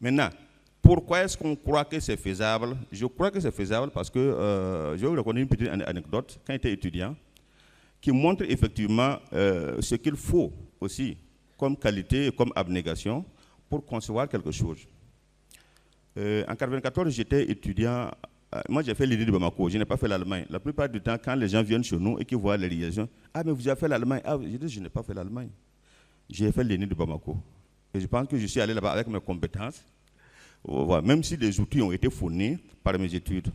Maintenant, pourquoi est-ce qu'on croit que c'est faisable? Je crois que c'est faisable parce que je vais vous raconter une petite anecdote quand j'étais étudiant qui montre effectivement ce qu'il faut aussi comme qualité et comme abnégation pour concevoir quelque chose. En 1994, j'étais étudiant. Moi, j'ai fait l'INI de Bamako, je n'ai pas fait l'Allemagne. La plupart du temps, quand les gens viennent chez nous et qu'ils voient les liaisons, ah, mais vous avez fait l'Allemagne. Ah, je dis, je n'ai pas fait l'Allemagne. J'ai fait l'INI de Bamako. Et je pense que je suis allé là-bas avec mes compétences, même si les outils ont été fournis par mes études.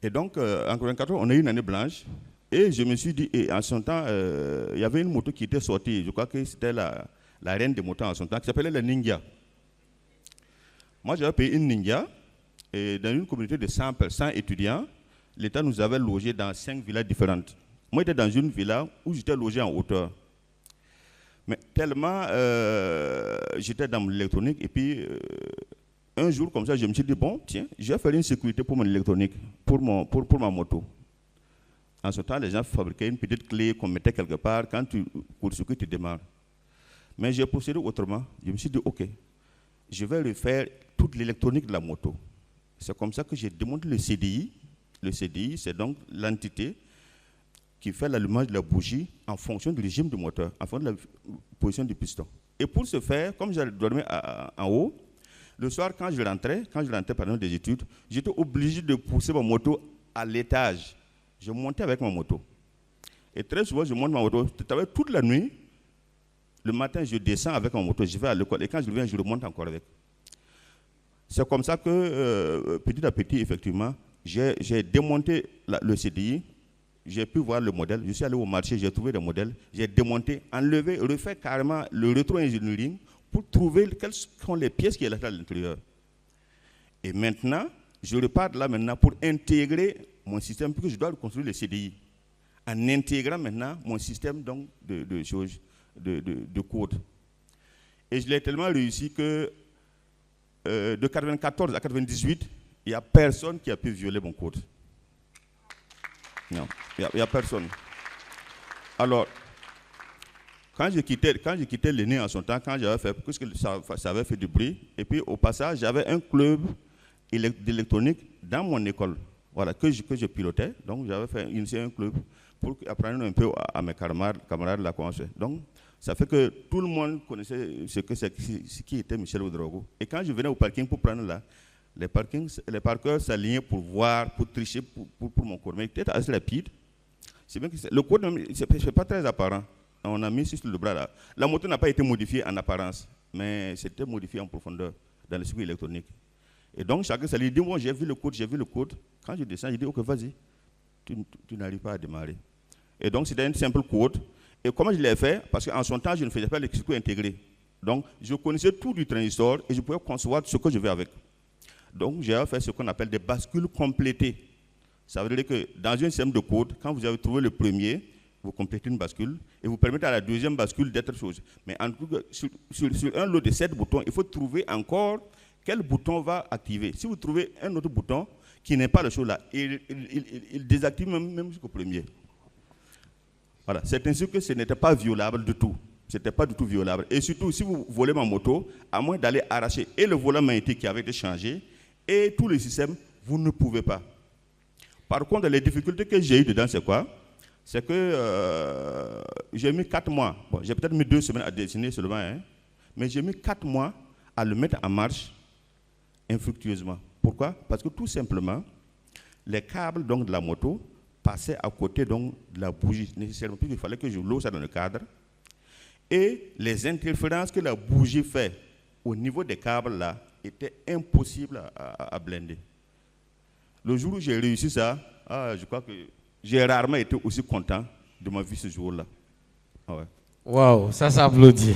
Et donc, en 1994, on a eu une année blanche. Et je me suis dit, et en son temps, il y avait une moto qui était sortie. Je crois que c'était la reine des motos en son temps, qui s'appelait la Ninja. Moi, j'avais payé une Ninja. Et dans une communauté de 100 étudiants, l'État nous avait logés dans 5 villas différentes. Moi, j'étais dans une villa où j'étais logé en hauteur. Mais tellement j'étais dans l'électronique, et puis un jour comme ça, je me suis dit, bon, tiens, je vais faire une sécurité pour mon électronique, pour ma moto. En ce temps, les gens fabriquaient une petite clé qu'on mettait quelque part quand tu court-circuit, tu démarres. Mais j'ai procédé autrement. Je me suis dit, ok, je vais refaire toute l'électronique de la moto. C'est comme ça que j'ai démonté le CDI. Le CDI, c'est donc l'entité qui fait l'allumage de la bougie en fonction du régime du moteur, en fonction de la position du piston. Et pour ce faire, comme je dormais en haut, le soir, quand je rentrais par exemple des études, j'étais obligé de pousser ma moto à l'étage. Je montais avec ma moto. Et très souvent, je monte ma moto. Toute la nuit, le matin, je descends avec ma moto, je vais à l'école. Et quand je reviens, je remonte encore avec. C'est comme ça que, petit à petit, effectivement, j'ai démonté le CDI, j'ai pu voir le modèle, je suis allé au marché, j'ai trouvé des modèles, j'ai démonté, enlevé, refait carrément le rétro-engineering pour trouver quelles sont les pièces qui sont à l'intérieur. Et maintenant, je repars de là maintenant pour intégrer mon système, puisque je dois construire le CDI, en intégrant maintenant mon système donc, de choses, de code. Et je l'ai tellement réussi que de 1994 à 1998, il n'y a personne qui a pu violer mon code. Non, il n'y a personne. Alors, quand j'ai quitté l'ENI en son temps, quand j'avais fait, puisque ça avait fait du bruit, et puis au passage, j'avais un club d'électronique dans mon école, voilà, que je pilotais. Donc, j'avais initié un club pour apprendre un peu à mes camarades la comment faire. Donc, ça fait que tout le monde connaissait ce qui était Michel Ouedraogo. Et quand je venais au parking pour prendre là, les parkeurs s'alignaient pour voir, pour tricher pour mon code. Mais il était assez rapide. C'est bien que le code, ce n'est pas très apparent. On a mis sur le bras là. La moto n'a pas été modifiée en apparence, mais c'était modifié en profondeur dans le circuit électronique. Et donc, chacun s'allie, dit, moi j'ai vu le code. Quand je descends, je dis, ok, vas-y, tu n'arrives pas à démarrer. Et donc, c'était un simple code. Et comment je l'ai fait? Parce qu'en son temps, je ne faisais pas les circuits intégrés. Donc, je connaissais tout du transistor et je pouvais concevoir ce que je veux avec. Donc, j'ai fait ce qu'on appelle des bascules complétées. Ça veut dire que dans un système de code, quand vous avez trouvé le premier, vous complétez une bascule et vous permettez à la deuxième bascule d'être chose. Mais en tout cas, sur un lot de 7 boutons, il faut trouver encore quel bouton va activer. Si vous trouvez un autre bouton qui n'est pas le chose là, il désactive même jusqu'au premier. Voilà, c'est ainsi que ce n'était pas violable du tout. Ce n'était pas du tout violable. Et surtout, si vous volez ma moto, à moins d'aller arracher et le volant magnétique qui avait été changé et tout le système, vous ne pouvez pas. Par contre, les difficultés que j'ai eues dedans, c'est quoi? C'est que j'ai mis 4 mois. Bon, j'ai peut-être mis 2 semaines à dessiner seulement, hein, mais j'ai mis 4 mois à le mettre en marche infructueusement. Pourquoi? Parce que tout simplement, les câbles donc, de la moto passaient à côté donc, de la bougie nécessairement, puisqu'il fallait que je loue ça dans le cadre. Et les interférences que la bougie fait au niveau des câbles là étaient impossibles à blinder. Le jour où j'ai réussi ça, je crois que j'ai rarement été aussi content de ma vie ce jour-là. Ah ouais. Waouh, ça s'applaudit.